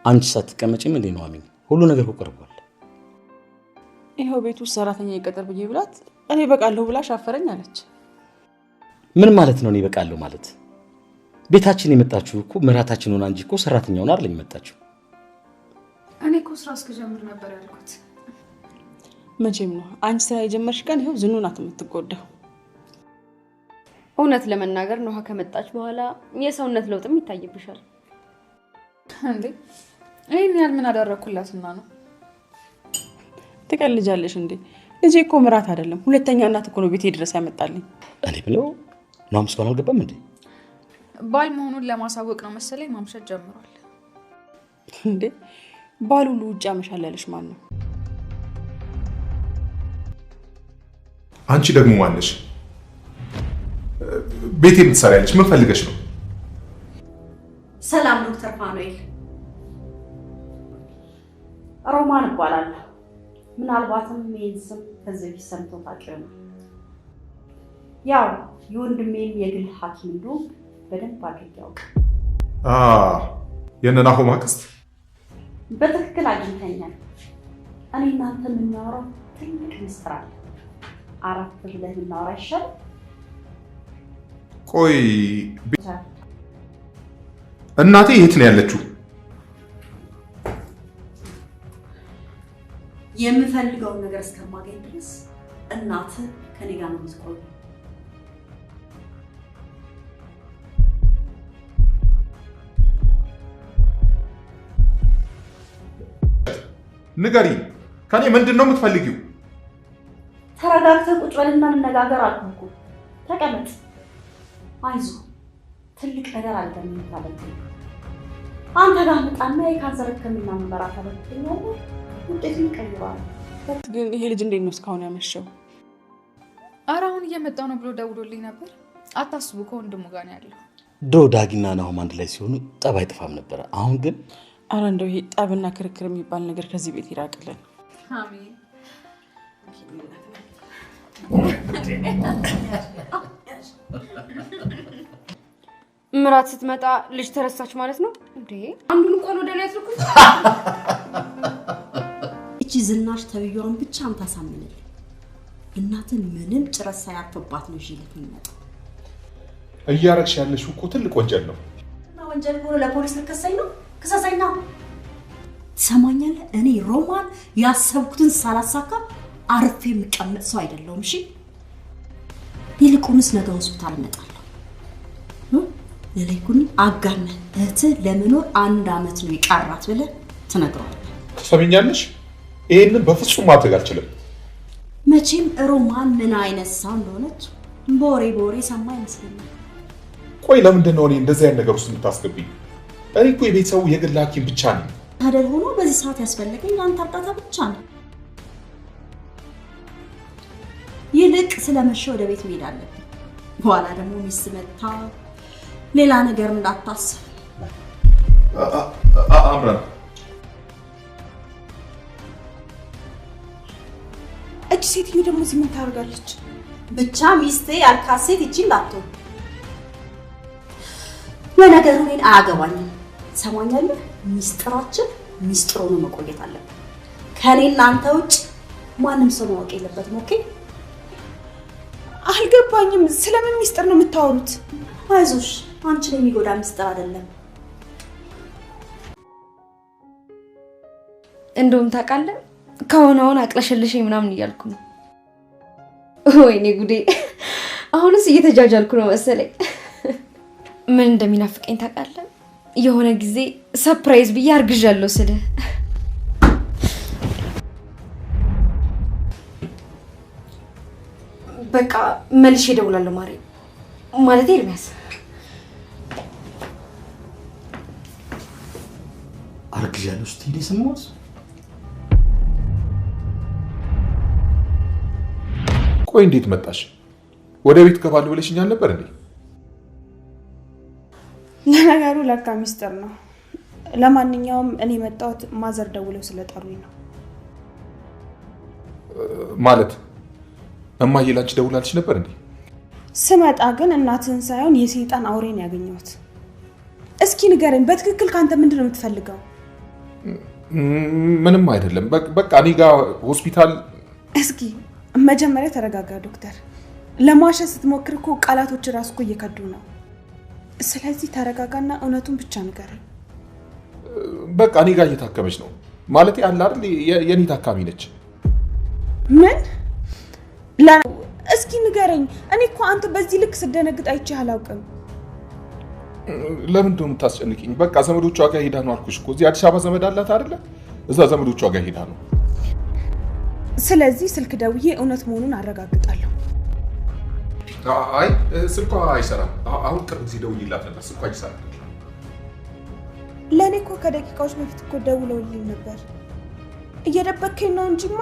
አንቺ ሳትቀመጪም እንዴ ነው አሚን? ሁሉ ነገር ቆርቋል። ይሄው ቤት ውስጥ ሰራተኛ ይቀጠር ብዬ ብላት እኔ በቃለሁ ብላ ሻፈረኝ አለች። ምን ማለት ነው እኔ በቃለሁ ማለት? ቤታችን የመጣችው እኮ ምራታችን ሆና እንጂ እኮ ሰራተኛውን አይደል የመጣችው። እኔ እኮ ስራ እስከጀምር ነበር ያልኩት። መቼም ነው አንቺ ስራ የጀመርሽ ቀን ይሄው ዝኑ ናት የምትጎዳው። እውነት ለመናገር ነው ከመጣች በኋላ የሰውነት ለውጥም ይታይብሻል። እንዴ እኔን ያል ምን አደረኩላትና ነው? ትቀልጃለሽ እንዴ? ልጄ እኮ ምራት አይደለም ሁለተኛ እናት እኮ ነው ቤቴ ድረስ ያመጣልኝ። እኔ ብለው ነው ምስጋና አልገባም እንዴ? ባል መሆኑን ለማሳወቅ ነው መሰለኝ ማምሸት ጀምሯል። እንዴ ባሉ ውጭ ያመሻለልሽ ማን ነው? አንቺ ደግሞ ማነሽ? ቤቴ የምትሰሪያለሽ ምን ፈልገሽ ነው? ሰላም ዶክተር ፋኑኤል፣ ሮማን እባላለሁ። ምናልባትም ይህን ስም ከዚህ በፊት ሰምተው ታውቂው ነው። ያው የወንድሜን የግል ሐኪም እንደሆነ በደንብ አድርጌ ያውቃል። የነናሆም አክስት በትክክል አግኝተኛል። እኔ እናንተ የምናወራው ትልቅ ምስጢር አለ። አራት ብለህ እናወራ ይሻላል። ቆይ እናቴ የት ነው ያለችው? የምፈልገውን ነገር እስከማገኝ ድረስ እናት ከኔ ጋር ነው የምትቆየው። ንገሪ፣ ከኔ ምንድን ነው የምትፈልጊው? ተረጋግተህ ቁጭ በልና እንነጋገር አልኩህ እኮ። ተቀመጥ። አይዞህ፣ ትልቅ ነገር አልገኝታለህ። አንተ ጋር መጣና የካንሰር ሕክምና ምርመራ ተደርጎልኛል። ውጤቱን ቀይሯል። ግን ይሄ ልጅ እንዴት ነው እስካሁን ያመሸው? ኧረ አሁን እየመጣው ነው ብሎ ደውሎልኝ ነበር። አታስቡ ከወንድሙ ጋር ነው ያለው። ድሮ ዳጊና ናሆም አንድ ላይ ሲሆኑ ጠብ አይጠፋም ነበር። አሁን ግን ኧረ እንደው ይሄ ጠብና ክርክር የሚባል ነገር ከዚህ ቤት ይራቅልን። አሜን። ምራት ስትመጣ ልጅ ተረሳች ማለት ነው እንዴ? አንዱን እንኳን ወደ ላይ አትልኩት። እቺ ዝናሽ ተብዩዋን ብቻ አንታሳምነኝ። እናትን ምንም ጭረት ሳያርፍባት ነው ይልክ የሚመጣ። እያረግሽ ያለሽው እኮ ትልቅ ወንጀል ነው። እና ወንጀል ሆኖ ለፖሊስ ልከሰኝ ነው? ክሰሰኝ ነው። ትሰማኛለህ? እኔ ሮማን ያሰብኩትን ሳላሳካ አርፌ የምቀመጥ ሰው አይደለሁም። እሺ ይልቁንስ ነገ ሆስፒታል እመጣለሁ። ለለይኩን አጋነ እህትህ ለመኖር 1 ዓመት ነው ይቀራት ብለህ ትነግረዋለህ። ትሰሚኛለሽ? ይሄንን በፍጹም ማድረግ አልችልም። መቼም ሮማን ምን አይነት ሰው እንደሆነች በወሬ ሰማ ይመስለኛል። ቆይ ለምንድን ነው እኔ እንደዚህ አይነት ነገር ውስጥ የምታስገብኝ? እኔ እኮ የቤተሰቡ የግል ሐኪም ብቻ ነኝ። ታደል ሆኖ በዚህ ሰዓት ያስፈልገኝ አንተ እርዳታ ብቻ ነው። ይልቅ ስለመሸ ወደ ቤት መሄድ አለብኝ። በኋላ ደግሞ ሚስት መታ ሌላ ነገር እንዳታስብ። አምራን እቺ ሴትዮ ደግሞ እዚህ ምን ታደርጋለች? ብቻ ሚስቴ ያልካት ሴት እቺ እንዳትሆን። ለነገሩ እኔን አያገባኝም። ሰማኛለህ? ሚስጥራችን ሚስጥር ሆኖ መቆየት አለበት። ከኔና አንተ ውጭ ማንም ሰው ማወቅ የለበትም። ኦኬ? አልገባኝም። ስለምን ሚስጥር ነው የምታወሩት? አይዞሽ፣ አንቺን የሚጎዳ ሚስጥር አይደለም። እንደውም ታውቃለህ ከሆነውን አቅለሽልሽኝ ምናምን እያልኩ ነው። ወይኔ ጉዴ! አሁንስ እየተጃጃልኩ ነው መሰለኝ። ምን እንደሚናፍቀኝ ታውቃለህ? የሆነ ጊዜ ሰርፕራይዝ ብዬ አርግዣለሁ ስልህ በቃ መልሼ እደውላለሁ ማለቴ ኤርሚያስ። አርግዣለሁ ስትይ ሰማሁት። ቆይ እንዴት መጣሽ? ወደ ቤት ገባለሁ ብለሽኛል ነበር እንዴ? ለነገሩ ለካ ሚስጥር ነው። ለማንኛውም እኔ መጣሁት ማዘር ደውለው ስለጠሩኝ ነው። ማለት እማዬ ላንቺ ደውላልሽ ነበር እንዴ? ስመጣ ግን እናትህን ሳይሆን የሰይጣን አውሬን ያገኘሁት። እስኪ ንገረኝ፣ በትክክል ካንተ ምንድን ነው የምትፈልገው? ምንም አይደለም። በቃ እኔ ጋር ሆስፒታል። እስኪ መጀመሪያ ተረጋጋ ዶክተር። ለማሸት ስትሞክር እኮ ቃላቶች ራሱ እኮ እየከዱ ነው። ስለዚህ ተረጋጋና እውነቱን ብቻ ንገረኝ። በቃ እኔ ጋር እየታከመች ነው ማለት ያለ አይደል? የኔ ታካሚ ነች። ምን? እስኪ ንገረኝ። እኔ እኮ አንተ በዚህ ልክ ስደነግጥ አይቼ አላውቅም። ለምን እንደው የምታስጨንቂኝ? በቃ ዘመዶቿ ጋር ሄዳ ነው አልኩሽ እኮ። እዚህ አዲስ አበባ ዘመድ አላት አይደለ? እዛ ዘመዶቿ ጋር ሄዳ ነው። ስለዚህ ስልክ ደውዬ እውነት መሆኑን አረጋግጣለሁ። አይ ስልኳ አይሰራም። አሁን ቅርብ ጊዜ ደውዬላት ነበር፣ ስልኳ አይሰራም። ለእኔ እኮ ከደቂቃዎች በፊት እኮ ደውለውልኝ ነበር። እየደበከኝ ነው እንጂማ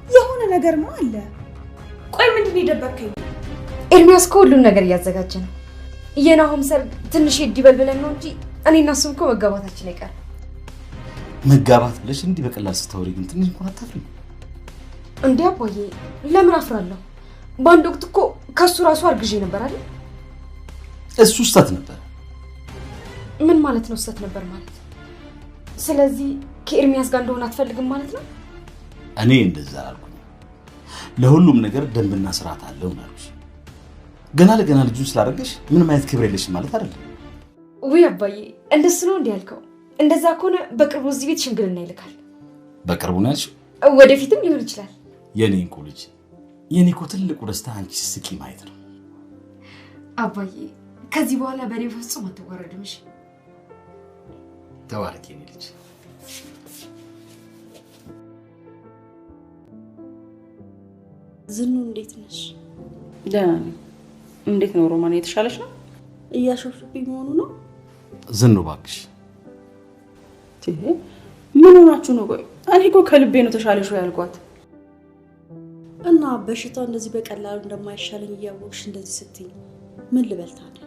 የሆነ ነገርማ አለ። ቆይ ምንድን ነው የደበከኝ? ኤርሚያስ እኮ ሁሉን ነገር እያዘጋጀ ነው። የናሆም ሰርግ ትንሽ ይዲበል ብለን ነው እንጂ እኔና እሱም እኮ መጋባታችን አይቀርም። መጋባት ብለሽ እንዲህ በቀላል ስታወሪ ግን ትንሽ እንኳን አታፍሪም እንዴ? አባዬ ለምን አፍራለሁ? በአንድ ወቅት እኮ ከሱ ራሱ አርግዤ ነበር አይደል? እሱ ስህተት ነበር። ምን ማለት ነው ስህተት ነበር ማለት? ስለዚህ ከኤርሚያስ ጋር እንደሆነ አትፈልግም ማለት ነው? እኔ እንደዛ አልኩኝ። ለሁሉም ነገር ደንብና ስርዓት አለው ማለት ገና ለገና ልጁን ስላደረገሽ ምንም አይነት ክብር የለሽም ማለት አይደለም። ውይ አባዬ እንደሱ ነው እንዴ ያልከው? እንደዛ ከሆነ በቅርቡ እዚህ ቤት ሽምግልና ይልካል። በቅርቡ ነው ያልሽው? ወደፊትም ሊሆን ይችላል። የኔ እንቁ ልጅ፣ የኔ እኮ ትልቁ ደስታ አንቺ ስትስቂ ማየት ነው። አባዬ ከዚህ በኋላ በኔ ፍጹም አትወረድም። እሺ ተባረክ የኔ ልጅ። ዝኑ እንዴት ነሽ? ደህና ነኝ። እንዴት ነው ሮማን? የተሻለሽ ነው? እያሾፍብኝ መሆኑ ነው? ዝኑ እባክሽ። ምን ሆናችሁ ነው? ቆይ እኔ እኮ ከልቤ ነው ተሻለሽ ያልኳት። እና በሽታው እንደዚህ በቀላሉ እንደማይሻለኝ እያወቅሽ እንደዚህ ስትይ ምን ልበል ታዲያ?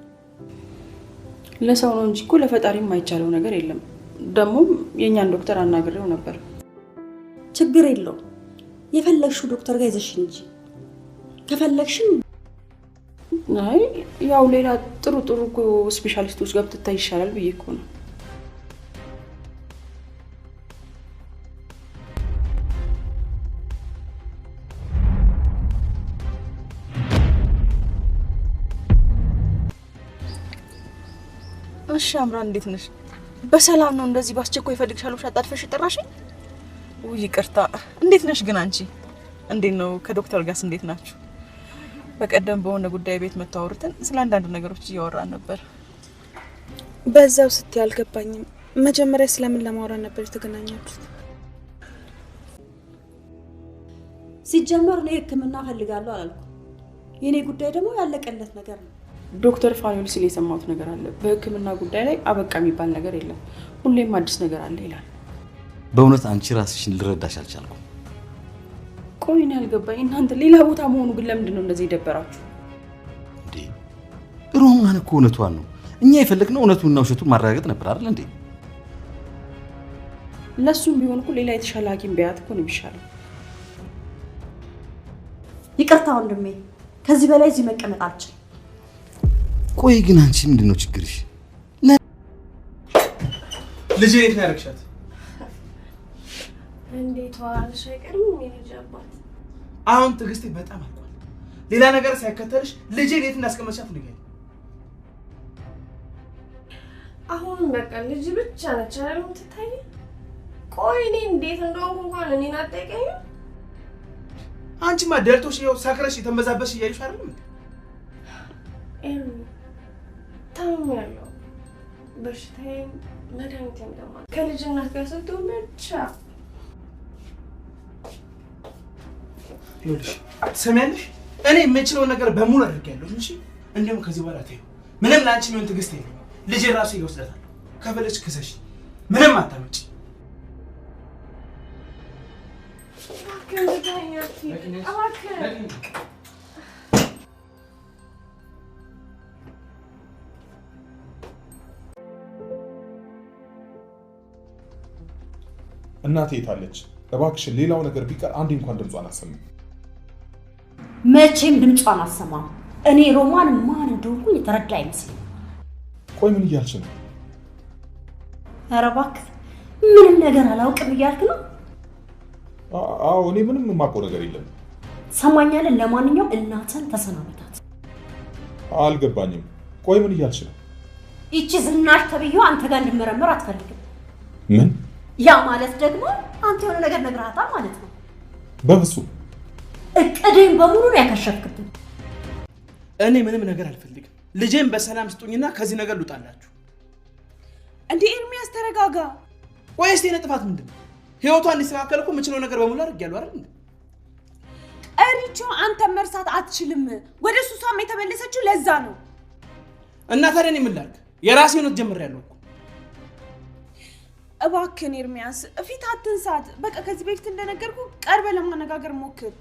ለሰው ነው እንጂ እኮ ለፈጣሪ የማይቻለው ነገር የለም። ደግሞ የኛን ዶክተር አናግሬው ነበር። ችግር የለውም። የፈለግሽው ዶክተር ጋር ይዘሽኝ እንጂ ከፈለግሽኝ አይ ያው ሌላ ጥሩ እኮ ስፔሻሊስቶች ጋር ብትታይ ይሻላል ብዬ እኮ ነው። እሺ አምራን እንዴት ነሽ? በሰላም ነው? እንደዚህ ባስቸኳይ ይፈልግሻለሁ አጣጥፈሽ ጠራሽኝ? ውይ ይቅርታ። እንዴት ነሽ ግን አንቺ? እንዴት ነው ከዶክተር ጋርስ እንዴት ናችሁ? በቀደም በሆነ ጉዳይ ቤት መታወሩትን ስለ አንዳንድ ነገሮች እያወራን ነበር። በዛው ስትይ አልገባኝም። መጀመሪያ ስለምን ለማውራት ነበር የተገናኛችሁት? ሲጀመር ነው ሕክምና ፈልጋለሁ አላልኩም። የኔ ጉዳይ ደግሞ ያለቀለት ነገር ነው። ዶክተር ፋኑኤል ሲል የሰማሁት ነገር አለ። በሕክምና ጉዳይ ላይ አበቃ የሚባል ነገር የለም፣ ሁሌም አዲስ ነገር አለ ይላል። በእውነት አንቺ ራስሽን ልረዳሽ አልቻልኩም። ቆይ እኔ ያልገባኝ እናንተ ሌላ ቦታ መሆኑ ግን ለምንድን ነው እንደዚህ የደበራችሁ? እንዴ ሮማን እኮ እውነቷን ነው። እኛ የፈለግነው እውነቱንና ውሸቱን ማረጋገጥ ነበር አይደል እንዴ? ለሱም ቢሆን እኮ ሌላ የተሻለ ሐኪም ቢያት እኮ ነው የሚሻለው። ይቅርታ ወንድሜ፣ ከዚህ በላይ እዚህ መቀመጥ አልችልም። ቆይ ግን አንቺ ምንድነው ችግርሽ? ልጄ የት ነው ያደረግሻት? እንዴት ዋልሽ? አይቀርም የልጅ አባት። አሁን ትዕግስቴ በጣም አልቋል። ሌላ ነገር ሳይከተልሽ ልጄን የት እንዳስቀመጥሻት ንገሪኝ። አሁን በቃ ልጅ ብቻ ነች አይደል የምትታይ? ቆይ እኔ እንዴት እንደሆንኩ እንኳን እኔን አትጠይቀኝም? አንቺማ ደልቶሽ ይኸው ሳክረሽ የተመዛበሽ እያዩሽ አይደለም እንዴ? ታምሜያለሁ። በሽታዬም መድኃኒቴም ደግሞ ከልጅነት ጋር ስትሆን ብቻ ይኸውልሽ ትሰሚያለሽ? እኔ የምችለውን ነገር በሙሉ አድርጌያለሁ እንጂ እንዲሁም ከዚህ በኋላ ተይው። ምንም ለአንቺ የሚሆን ትዕግስት የለኝም። ልጄ ራሱ ይወስዳታል። ከፈለግሽ ክሰሽ፣ ምንም አታመጪ። እናቴ የታለች? እባክሽን ሌላው ነገር ቢቀር አንዴ እንኳን ድምጿን አሰማኝ። መቼም ድምጿን አሰማም። እኔ ሮማን ማን እንደሆንኩ የተረዳ አይመስልም። ቆይ ምን እያልሽ ነው? ኧረ እባክህ ምንም ነገር አላውቅም እያልክ ነው? አዎ እኔ ምንም የማውቀው ነገር የለም። ሰማኛለህ? ለማንኛውም እናትን ተሰናበታት። አልገባኝም። ቆይ ምን እያልሽ ነው? ይቺ ዝናሽ ተብዬው አንተ ጋር እንድመረመር አትፈልግም? ምን? ያ ማለት ደግሞ አንተ የሆነ ነገር ነግረሃታል ማለት ነው? በፍጹም እቅዴን በሙሉ ነው ያከሸፍክብኝ። እኔ ምንም ነገር አልፈልግም። ልጄን በሰላም ስጡኝና ከዚህ ነገር ልውጣላችሁ። እንዴ ኤርሚያስ ተረጋጋ። ቆይ እስቲ የኔ ጥፋት ምንድን ነው? ህይወቷን እንዲስተካከል እኮ የምችለው ነገር በሙሉ አድርጌያለሁ አይደል? እሪቾ አንተ መርሳት አትችልም። ወደ ሱሷም የተመለሰችው ለዛ ነው። እና ታዲያ እኔ ምን ላድርግ? የራሴን ህይወት ጀምሬያለሁ እኮ። እባክህን ኤርሚያስ ፊት አትንሳት። በቃ ከዚህ በፊት እንደነገርኩ ቀርበ ለማነጋገር ሞክር።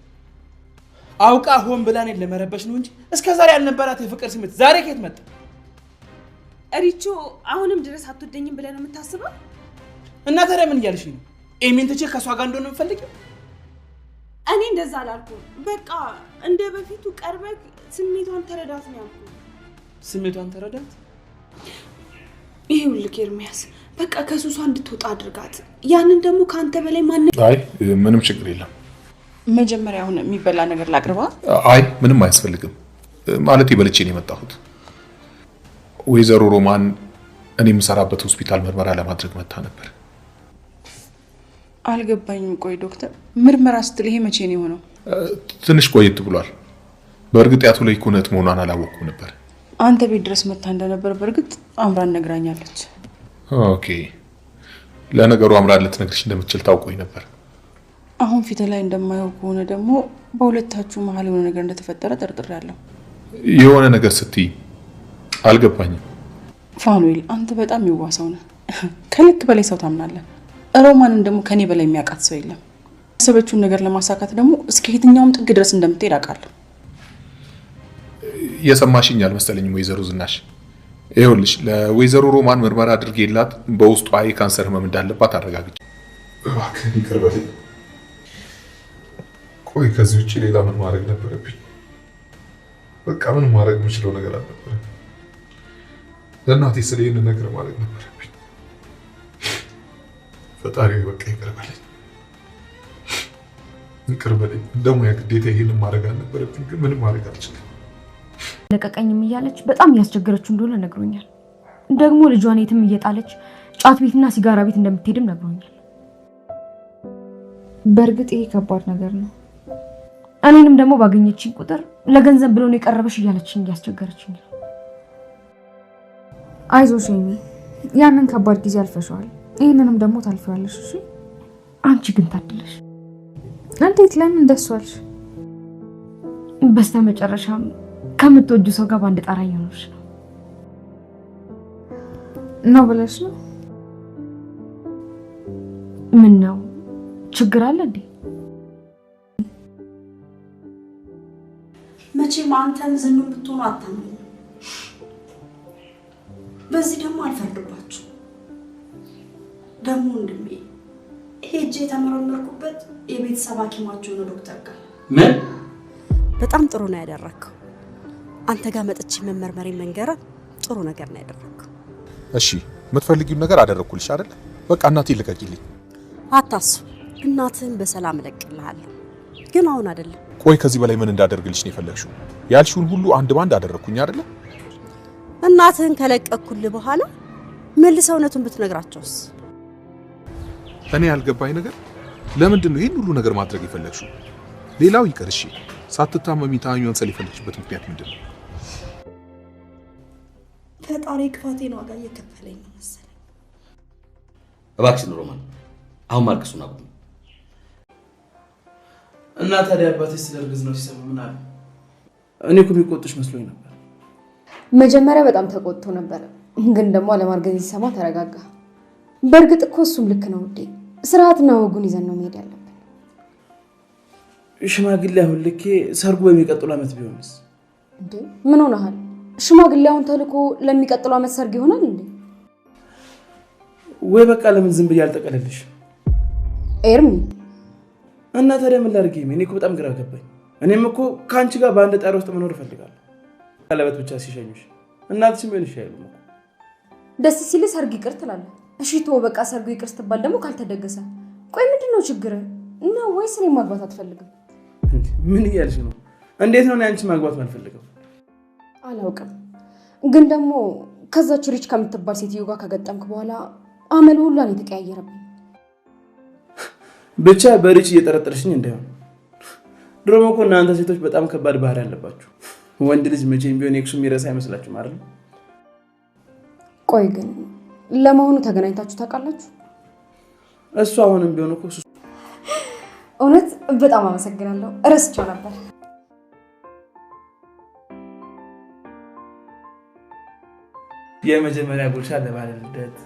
አውቃ ሆን ብላ እኔን ለመረበሽ ነው እንጂ እስከዛሬ ያልነበራት የፍቅር ስሜት ዛሬ ከየት መጣ? እሪቾ አሁንም ድረስ አትወደኝም ብለህ ነው የምታስበው? እና ታዲያ ምን እያልሽ ነው? ኤሚን ትቼ ከሷ ጋር እንደሆነ የምፈልገው? እኔ እንደዛ አላልኩም። በቃ እንደ በፊቱ ቀርበህ ስሜቷን ተረዳት ነው ያልኩት። ስሜቷን ተረዳት? ይኸውልህ ኤርሚያስ በቃ ከሱሷ እንድትወጣ አድርጋት። ያንን ደግሞ ከአንተ በላይ ማን? አይ ምንም ችግር የለም። መጀመሪያ አሁን የሚበላ ነገር ላቅርባ? አይ ምንም አያስፈልግም። ማለት በልቼ ነው የመጣሁት። ወይዘሮ ሮማን እኔ የምሰራበት ሆስፒታል ምርመራ ለማድረግ መጣ ነበር። አልገባኝም። ቆይ ዶክተር ምርመራ ስትል ይሄ መቼ ነው የሆነው? ትንሽ ቆየት ብሏል። በእርግጥ ያቱ ላይ ኩነት መሆኗን አላወቅኩም ነበር። አንተ ቤት ድረስ መጣ እንደነበር በእርግጥ አምራን ነግራኛለች። ኦኬ። ለነገሩ አምራን ልትነግርሽ እንደምትችል ታውቆኝ ነበር። አሁን ፊት ላይ እንደማየው ከሆነ ደግሞ በሁለታችሁ መሀል የሆነ ነገር እንደተፈጠረ ጠርጥሬያለሁ። የሆነ ነገር ስትይ አልገባኝም። ፋኑኤል አንተ በጣም ይዋሳው ነህ። ከልክ በላይ ሰው ታምናለህ። ሮማንን ደግሞ ከኔ በላይ የሚያውቃት ሰው የለም። ያሰበችውን ነገር ለማሳካት ደግሞ እስከ የትኛውም ጥግ ድረስ እንደምትሄድ አውቃለሁ። የሰማሽኝ አልመሰለኝም ወይዘሮ ዝናሽ። ይኸውልሽ ለወይዘሮ ሮማን ምርመራ አድርጌላት በውስጧ የካንሰር ህመም እንዳለባት አረጋግጬ። እባክህ ይቅር በለኝ። ቆይ ከዚህ ውጭ ሌላ ምን ማድረግ ነበረብኝ? በቃ ምን ማድረግ የምችለው ነገር አልነበረም። ለእናቴ ስለ ይህን ነገር ማድረግ ነበረብኝ። ፈጣሪ በቃ ይቅር በለኝ፣ ይቅር በለኝ። ደግሞ ያ ግዴታ ይሄንን ማድረግ አልነበረብኝ፣ ግን ምንም ማድረግ አልችልም። ለቀቀኝም እያለች በጣም እያስቸገረችው እንደሆነ ነግሮኛል። ደግሞ ልጇን የትም እየጣለች ጫት ቤትና ሲጋራ ቤት እንደምትሄድም ነግሮኛል። በእርግጥ ይሄ ከባድ ነገር ነው። እኔንም ደግሞ ባገኘችኝ ቁጥር ለገንዘብ ብሎ ነው የቀረበሽ እያለችኝ እያስቸገረችኝ ነው። አይዞሽ ኤሚ፣ ያንን ከባድ ጊዜ አልፈሻል። ይሄንንም ደግሞ ታልፈዋለሽ። እሺ አንቺ ግን ታድለሽ። እንዴት? ለምን እንደሱ አልሽ? በስተመጨረሻም ከምትወጁ ሰው ጋር ባንድ ጣራ እየኖርሽ ነው ብለሽ ነው? ምን ነው ችግር አለ እንዴ? መቼም አንተም ዝኑ ብትሆኑ አታምኑ። በዚህ ደግሞ አልፈርድባችሁ። ደግሞ ወንድሜ ሄጄ የተመረመርኩበት የቤተሰብ ሐኪማችሁ ነው ዶክተር ጋር። ምን? በጣም ጥሩ ነው ያደረከው። አንተ ጋር መጥቼ መመርመሬ መንገር ጥሩ ነገር ነው ያደረከው። እሺ የምትፈልጊው ነገር አደረኩልሽ አይደል? በቃ እናቴ ልቀቂልኝ። አታስብ፣ እናትህን በሰላም እለቅልሃለሁ። ግን አሁን አይደለም። ቆይ ከዚህ በላይ ምን እንዳደርግልሽ ነው የፈለግሽው? ያልሽውን ሁሉ አንድ ባንድ አደረኩኝ አይደል? እናትህን ከለቀኩልህ በኋላ መልሰው እውነቱን ብትነግራቸውስ? እኔ ያልገባኝ ነገር ለምንድን ነው ይሄን ሁሉ ነገር ማድረግ የፈለግሽው? ሌላው ይቅር እሺ፣ ሳትታመሚ ታኛውን ሰል የፈለግሽበት ምክንያት ምንድን ነው? ፈጣሪ ክፋቴን ዋጋ እየከፈለኝ ነው መሰለኝ። እባክሽን ሮማን አሁን ማልቀሱን አቁም። እና ታዲያ አባትሽ ስለ እርግዝናው ሲሰማ ምን አለ? እኔ እኮ የሚቆጥሽ መስሎኝ ነበር። መጀመሪያ በጣም ተቆጥቶ ነበር፣ ግን ደግሞ አለማርገዝ ሲሰማ ተረጋጋ። በእርግጥ እኮ እሱም ልክ ነው እንዴ። ስርዓትና ወጉን ይዘን ነው መሄድ ያለብን። ሽማግሌ አሁን ልኬ ሰርጉ በሚቀጥለው ዓመት ቢሆንስ? እንዴ ምን ሆነሃል? ሽማግሌ አሁን ተልኮ ለሚቀጥለው ዓመት ሰርግ ይሆናል እንዴ? ወይ በቃ ለምን ዝም ብዬ አልጠቀለልሽ? ኤርሚ እና ታዲያ ምን ላድርግ? እኔ እኮ በጣም ግራ ገባኝ። እኔም እኮ ካንቺ ጋር በአንድ ጣሪያ ውስጥ መኖር እፈልጋለሁ። ቀለበት ብቻ ሲሸኙሽ እናትሽም ቢሆን ይሻላል። ደስ ሲል ሰርግ ይቅር ትላለህ። እሺ ተወው በቃ ሰርጉ ይቅር ስትባል ደግሞ ካልተደገሰ ቆይ ምንድነው ችግር እና ወይስ እኔ ማግባት አትፈልግም? ምን እያልሽ ነው? እንዴት ነው አንቺ ማግባት ማልፈልገው? አላውቅም ግን ደግሞ ከዛች ሪች ከምትባል ሴትዮ ጋር ከገጠምክ በኋላ አመል ሁሉ ነው የተቀያየረብኝ። ብቻ በሪች እየጠረጠርሽኝ እንዳይሆን። ድሮም እኮ እናንተ ሴቶች በጣም ከባድ ባህሪ ያለባችሁ። ወንድ ልጅ መቼም ቢሆን ኤክሱ የሚረሳ አይመስላችሁም አይደል? ቆይ ግን ለመሆኑ ተገናኝታችሁ ታውቃላችሁ? እሱ አሁንም ቢሆን እኮ እውነት በጣም አመሰግናለሁ። እረስቸው ነበር። የመጀመሪያ ጉርሻ ለባለ ልደት።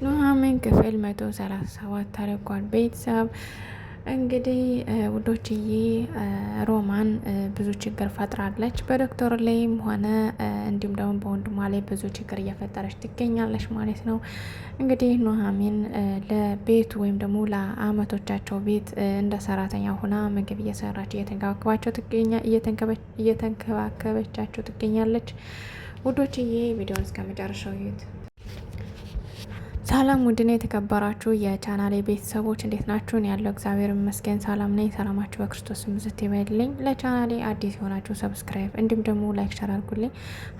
ኑሃሚን ክፍል 137 ተለቋል። ቤተሰብ እንግዲህ ውዶችዬ ሮማን ብዙ ችግር ፈጥራለች። በዶክተር ላይም ሆነ እንዲሁም ደግሞ በወንድሟ ላይ ብዙ ችግር እየፈጠረች ትገኛለች ማለት ነው። እንግዲህ ኑሃሚን ለቤቱ ወይም ደግሞ ለአመቶቻቸው ቤት እንደ ሰራተኛ ሆና ምግብ እየሰራች እየተንከባከበቻቸው ትገኛለች። ውዶችዬ ቪዲዮን እስከ መጨረሻው ይዩት። ሰላም ውድና የተከበራችሁ የቻናሌ ቤተሰቦች እንዴት ናችሁ? ያለው እግዚአብሔር ይመስገን ሰላም ነኝ። ሰላማችሁ በክርስቶስ ብዝት ይበልልኝ። ለቻናሌ አዲስ የሆናችሁ ሰብስክራይብ እንዲሁም ደግሞ ላይክ ሸር አድርጉልኝ።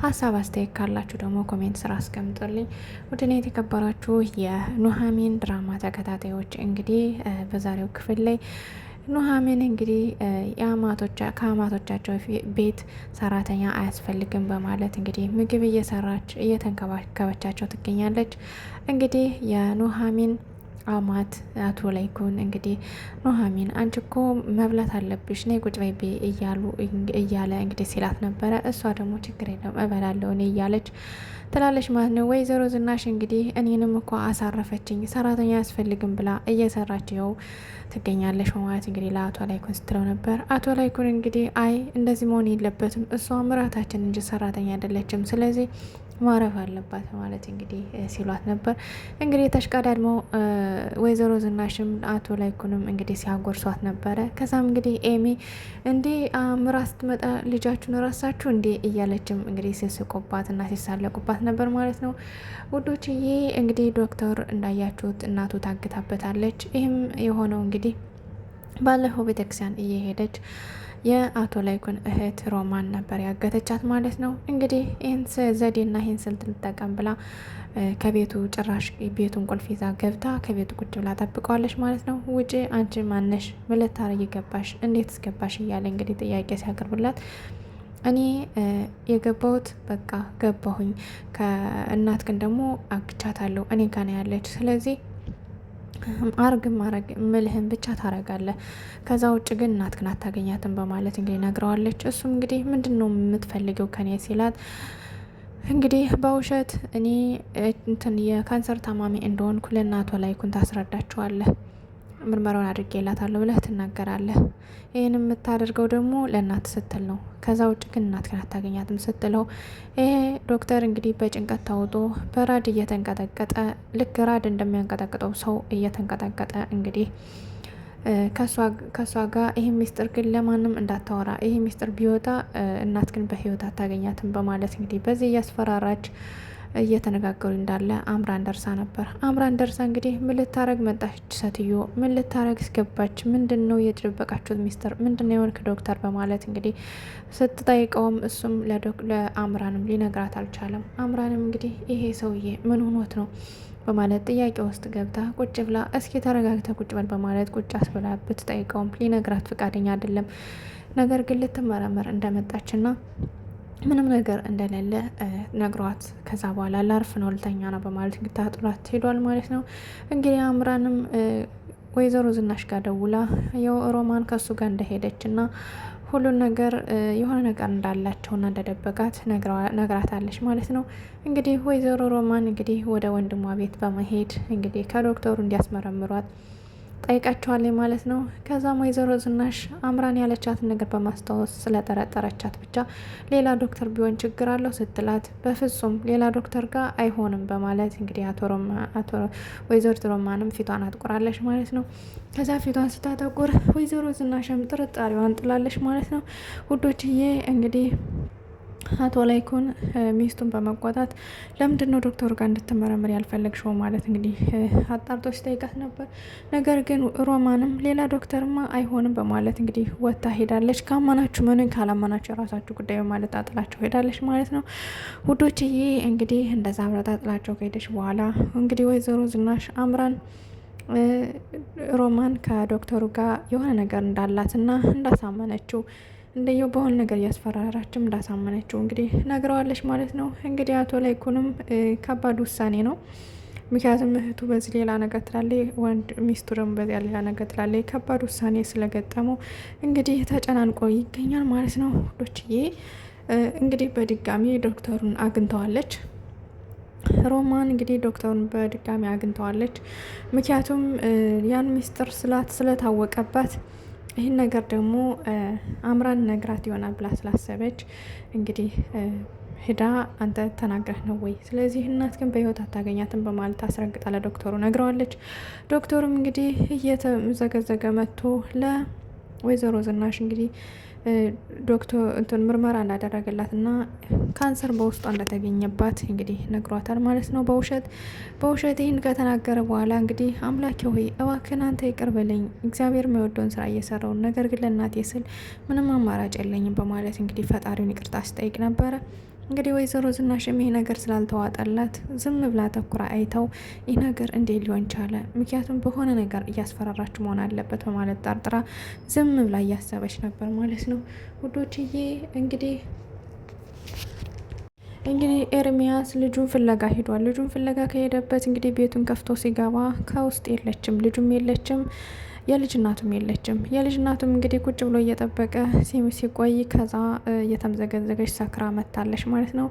ሀሳብ አስተያየት ካላችሁ ደግሞ ኮሜንት ስራ አስቀምጡልኝ። ውድና የተከበራችሁ የኑሃሚን ድራማ ተከታታዮች እንግዲህ በዛሬው ክፍል ላይ ኑሃሚን እንግዲህ ከአማቶቻቸው ቤት ሰራተኛ አያስፈልግም በማለት እንግዲህ ምግብ እየሰራች እየተንከባከበቻቸው ትገኛለች። እንግዲህ የኑሃሚን አማት አቶ ላይኩን እንግዲህ ኑሃሚን አንቺ እኮ መብላት አለብሽ ነይ ቁጭ በይ እያለ እንግዲህ ሲላት ነበረ። እሷ ደግሞ ችግር የለም እበላለሁ እኔ እያለች ትላለች ማለት ነው። ወይዘሮ ዝናሽ እንግዲህ እኔንም እኮ አሳረፈችኝ ሰራተኛ አያስፈልግም ብላ እየሰራችው ትገኛለች ማለት እንግዲህ ለአቶ ላይኩን ስትለው ነበር። አቶ ላይኩን እንግዲህ አይ እንደዚህ መሆን የለበትም እሷ ምራታችን እንጂ ሰራተኛ አይደለችም፣ ስለዚህ ማረፍ አለባት ማለት እንግዲህ ሲሏት ነበር። እንግዲህ ተሽቀዳድሞ ወይዘሮ ዝናሽም አቶ ላይኩንም እንግዲህ ሲያጎርሷት ነበረ። ከዛም እንግዲህ ኤሚ እንዴ ምራ ስትመጣ ልጃችሁን ረሳችሁ እንዴ እያለችም እንግዲህ ሲስቁባት እና ሲሳለቁባት ነበር ማለት ነው። ውዶችዬ እንግዲህ ዶክተር እንዳያችሁት እናቱ ታግታበታለች። ይህም የሆነው እንግዲህ ባለፈው ቤተክርስቲያን እየሄደች የአቶ ላይኩን እህት ሮማን ነበር ያገተቻት ማለት ነው። እንግዲህ ይህን ዘዴና ይህን ስልት ልጠቀም ብላ ከቤቱ ጭራሽ ቤቱን ቁልፍ ይዛ ገብታ ከቤቱ ቁጭ ብላ ጠብቀዋለች ማለት ነው። ውጭ አንቺ ማነሽ? ምን ልታረጊ ገባሽ? እንዴት ስገባሽ? እያለ እንግዲህ ጥያቄ ሲያቀርብላት እኔ የገባሁት በቃ ገባሁኝ፣ ከእናት ግን ደግሞ አግቻታለሁ፣ እኔ ጋር ነው ያለች፣ ስለዚህ ማረግ ምልህን ብቻ ታረጋለህ፣ ከዛ ውጭ ግን እናትህን አታገኛትም በማለት እንግዲህ ነግረዋለች። እሱም እንግዲህ ምንድን ነው የምትፈልገው ከኔ ሲላት እንግዲህ በውሸት እኔ እንትን የካንሰር ታማሚ እንደሆንኩ ለእናቷ ላይኩን ታስረዳቸዋለህ፣ ምርመራውን አድርጌላታለሁ ብለህ ትናገራለህ። ይህን የምታደርገው ደግሞ ለእናት ስትል ነው፣ ከዛ ውጭ ግን እናትህን አታገኛትም ስትለው ይሄ ዶክተር እንግዲህ በጭንቀት ታውጦ በራድ እየተንቀጠቀጠ ልክ ራድ እንደሚያንቀጠቅጠው ሰው እየተንቀጠቀጠ እንግዲህ ከሷ ጋር ይሄ ሚስጥር ግን ለማንም እንዳታወራ፣ ይሄ ሚስጥር ቢወጣ እናት ግን በህይወት አታገኛትም በማለት እንግዲህ በዚህ እያስፈራራች እየተነጋገሩ እንዳለ አምራን ደርሳ ነበር። አምራን ደርሳ እንግዲህ ምን ልታረግ መጣች ሴትዮ? ምን ልታረግ ስገባች? ምንድን ነው የደበቃችሁት ሚስጥር? ምንድን ነው የሆንክ ዶክተር? በማለት እንግዲህ ስትጠይቀውም እሱም ለአምራንም ሊነግራት አልቻለም። አምራንም እንግዲህ ይሄ ሰውዬ ምን ሆኖት ነው በማለት ጥያቄ ውስጥ ገብታ ቁጭ ብላ እስኪ ተረጋግተ ቁጭ በል በማለት ቁጭ አስብላ ብትጠይቀውም ሊነግራት ፈቃደኛ አይደለም። ነገር ግን ልትመረመር እንደመጣችና ምንም ነገር እንደሌለ ነግሯት ከዛ በኋላ ላርፍ ነው ልተኛ ነው በማለት ግታጥራት ሄዷል ማለት ነው። እንግዲህ አምራንም ወይዘሮ ዝናሽ ጋር ደውላ ሮማን ከሱ ጋር እንደሄደች እና ሁሉን ነገር የሆነ ነገር እንዳላቸውና እንደደበቃት ነግራታለች ማለት ነው። እንግዲህ ወይዘሮ ሮማን እንግዲህ ወደ ወንድሟ ቤት በመሄድ እንግዲህ ከዶክተሩ እንዲያስመረምሯት ጠይቃቸዋለች ማለት ነው። ከዛም ወይዘሮ ዝናሽ አምራን ያለቻትን ነገር በማስታወስ ስለጠረጠረቻት ብቻ ሌላ ዶክተር ቢሆን ችግር አለው ስትላት፣ በፍጹም ሌላ ዶክተር ጋር አይሆንም በማለት እንግዲህ ወይዘሮ ሮማንም ፊቷን አጥቁራለች ማለት ነው። ከዛ ፊቷን ስታጠቁር ወይዘሮ ዝናሽም ጥርጣሬዋን ጥላለች ማለት ነው። ውዶችዬ እንግዲህ አቶ ላይኩን ሚስቱን በመቆጣት ለምንድን ነው ዶክተሩ ጋር እንድትመረምር ያልፈለግሽው ማለት እንግዲህ አጣርቶ ሲጠይቃት ነበር። ነገር ግን ሮማንም ሌላ ዶክተርማ አይሆንም በማለት እንግዲህ ወታ ሄዳለች። ካመናችሁ ምንን ካላመናችሁ የራሳችሁ ጉዳይ በማለት አጥላቸው ሄዳለች ማለት ነው። ውዶችዬ እንግዲህ እንደዛ አብረታ ጥላቸው ከሄደች በኋላ እንግዲህ ወይዘሮ ዝናሽ አምራን ሮማን ከዶክተሩ ጋር የሆነ ነገር እንዳላትና እንዳሳመነችው እንደየው በሆነ ነገር እያስፈራራችም እንዳሳመነችው እንግዲህ ነግረዋለች ማለት ነው። እንግዲህ አቶ ላይኩንም ከባድ ውሳኔ ነው። ምክንያቱም እህቱ በዚህ ሌላ ነገር ትላለች፣ ወንድ ሚስቱ ደግሞ በዚያ ሌላ ነገር ትላለች። ከባድ ውሳኔ ስለገጠመው እንግዲህ ተጨናንቆ ይገኛል ማለት ነው። ሁሎችዬ እንግዲህ በድጋሚ ዶክተሩን አግኝተዋለች። ሮማን እንግዲህ ዶክተሩን በድጋሚ አግኝተዋለች። ምክንያቱም ያን ሚስጥር ስለታወቀባት ይህን ነገር ደግሞ አምራን ነግራት ይሆናል ብላ ስላሰበች እንግዲህ ሂዳ አንተ ተናግረህ ነው ወይ? ስለዚህ እናት ግን በህይወት አታገኛትም በማለት አስረግጣ ለዶክተሩ ነግረዋለች። ዶክተሩም እንግዲህ እየተዘገዘገ መጥቶ ለወይዘሮ ዝናሽ እንግዲህ ዶክተር ምርመራ እንዳደረገላት እና ካንሰር በውስጧ እንደተገኘባት እንግዲህ ነግሯታል ማለት ነው። በውሸት ይህን ከተናገረ በኋላ እንግዲህ አምላኬ ሆይ እባክህን አንተ ይቅር በለኝ፣ እግዚአብሔር የማይወደውን ስራ እየሰራውን ነገር ግን ለእናቴ ስል ምንም አማራጭ የለኝም በማለት እንግዲህ ፈጣሪውን ይቅርታ ሲጠይቅ ነበረ። እንግዲህ ወይዘሮ ዝናሽም ይህ ነገር ስላልተዋጠላት ዝም ብላ ተኩራ አይተው ይህ ነገር እንዴት ሊሆን ቻለ? ምክንያቱም በሆነ ነገር እያስፈራራች መሆን አለበት በማለት ጠርጥራ ዝም ብላ እያሰበች ነበር ማለት ነው። ውዶችዬ እንግዲህ ኤርሚያስ ልጁን ፍለጋ ሂዷል። ልጁን ፍለጋ ከሄደበት እንግዲህ ቤቱን ከፍቶ ሲገባ ከውስጥ የለችም፣ ልጁም የለችም፣ የልጅ እናቱም የለችም። የልጅ እናቱም እንግዲህ ቁጭ ብሎ እየጠበቀ ሲቆይ ከዛ እየተምዘገዘገች ሰክራ መታለች ማለት ነው።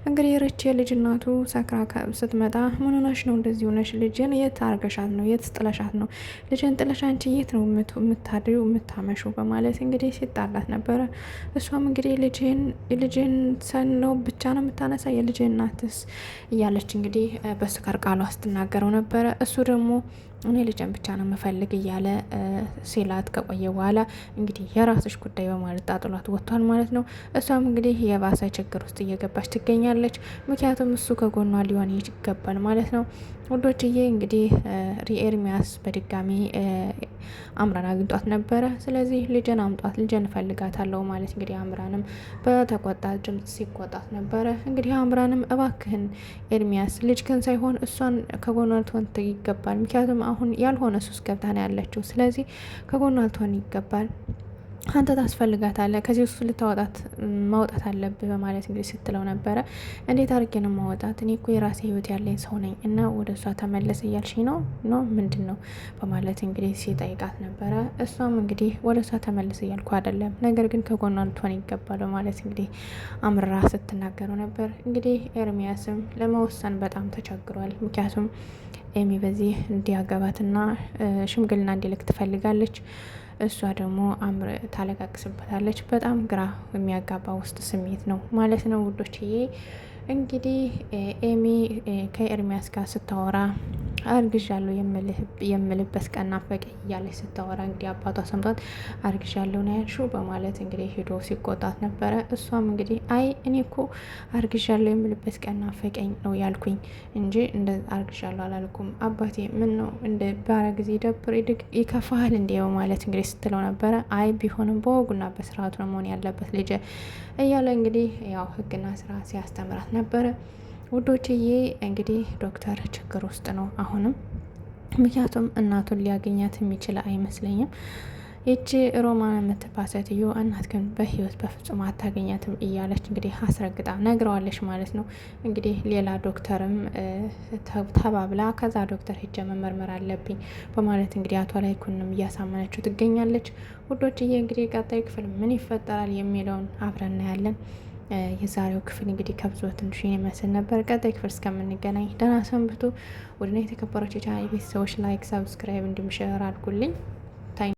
እንግዲህ ርች የልጅ እናቱ ሰክራ ስትመጣ ምን ሆነሽ ነው እንደዚህ ሆነሽ? ልጅን የት አርገሻት ነው? የት ጥለሻት ነው? ልጅን ጥለሽ አንቺ የት ነው የምታድሪው የምታመሹ? በማለት እንግዲህ ሲጣላት ነበረ። እሷም እንግዲህ ልጅን ሰነው ብቻ ነው የምታነሳ የልጅን እናትስ እያለች እንግዲህ በስካር ቃሏ ስትናገረው ነበረ። እሱ ደግሞ እኔ ልጅን ብቻ ነው የምፈልግ እያለ ሲላት ከቆየ በኋላ እንግዲህ የራስሽ ጉዳይ በማለት ጣጥሏት ወጥቷል ማለት ነው። እሷም እንግዲህ የባሰ ችግር ውስጥ እየገባች ትገኛለች። ምክንያቱም እሱ ከጎኗ ሊሆን ይገባል ማለት ነው። ውዶችዬ እንግዲህ ኤርሚያስ በድጋሚ አምራን አግኝቷት ነበረ። ስለዚህ ልጅን አምጧት፣ ልጅን እፈልጋታለሁ ማለት እንግዲህ አምራንም በተቆጣ ድምጽ ሲቆጣት ነበረ። እንግዲህ አምራንም እባክህን ኤርሚያስ ልጅክን ሳይሆን እሷን ከጎኗ ልትሆን ይገባል። ምክንያቱም አሁን ያልሆነ ሱስ ገብታ ነው ያለችው። ስለዚህ ከጎኗ ልትሆን ይገባል፣ አንተ ታስፈልጋታለህ፣ ከዚህ ውስጥ ማውጣት አለብህ በማለት እንግዲህ ስትለው ነበረ። እንዴት አድርጌ ነው ማውጣት? እኔ እኮ የራሴ ህይወት ያለኝ ሰው ነኝ እና ወደ እሷ ተመለስ እያልሽኝ ነው ምንድን ነው በማለት እንግዲህ ሲጠይቃት ነበረ። እሷም እንግዲህ ወደ እሷ ተመለስ እያልኩ አይደለም፣ ነገር ግን ከጎኗ ልትሆን ይገባል በማለት እንግዲህ አምራ ስትናገረው ነበር። እንግዲህ ኤርሚያስም ለመወሰን በጣም ተቸግሯል። ምክንያቱም ኤሚ በዚህ እንዲያገባትና ሽምግልና እንዲልክ ትፈልጋለች። እሷ ደግሞ ታለቃቅስበታለች። በጣም ግራ የሚያጋባ ውስጥ ስሜት ነው ማለት ነው ውዶችዬ። እንግዲህ ኤሚ ከኤርሚያስ ጋር ስታወራ አርግዣለሁ የምልበት ቀን ናፈቀኝ እያለች ስታወራ እንግዲህ አባቷ ሰምቷት አርግዣለሁ ነው ያልሽው በማለት እንግዲህ ሄዶ ሲቆጣት ነበረ። እሷም እንግዲህ አይ እኔ እኮ አርግዣለሁ የምልበት ቀን ናፈቀኝ ነው ያልኩኝ እንጂ እንደ አርግዣለሁ አላልኩም። አባቴ ምን ነው እንደ ባረ ጊዜ ደብር ይከፋል እንዴ በማለት እንግዲህ ስትለው ነበረ። አይ ቢሆንም በወጉና በስርዓቱ ነው መሆን ያለበት ልጅ እያለ እንግዲህ ያው ሕግና ስራ ሲያስተምራት ነበረ። ውዶችዬ እንግዲህ ዶክተር ችግር ውስጥ ነው አሁንም። ምክንያቱም እናቱን ሊያገኛት የሚችል አይመስለኝም። ይቺ ሮማን የምትባል ሴትዮ እናት ግን በህይወት በፍጹም አታገኛትም እያለች እንግዲህ አስረግጣ ነግረዋለች ማለት ነው። እንግዲህ ሌላ ዶክተርም ተባብላ ከዛ ዶክተር ሄጄ መመርመር አለብኝ በማለት እንግዲህ አቶ ላይኩንም እያሳመነችው ትገኛለች። ውዶችዬ እንግዲህ ቀጣይ ክፍል ምን ይፈጠራል የሚለውን አብረን እናያለን። የዛሬው ክፍል እንግዲህ ከብዙ ትንሽ ይመስል ነበር። ቀጣይ ክፍል እስከምንገናኝ ደህና ሰንብቱ። ወደና የተከበራችሁ የቻናሌ ቤተሰቦች ላይክ፣ ሰብስክራይብ እንዲሁም ሼር አድርጉልኝ።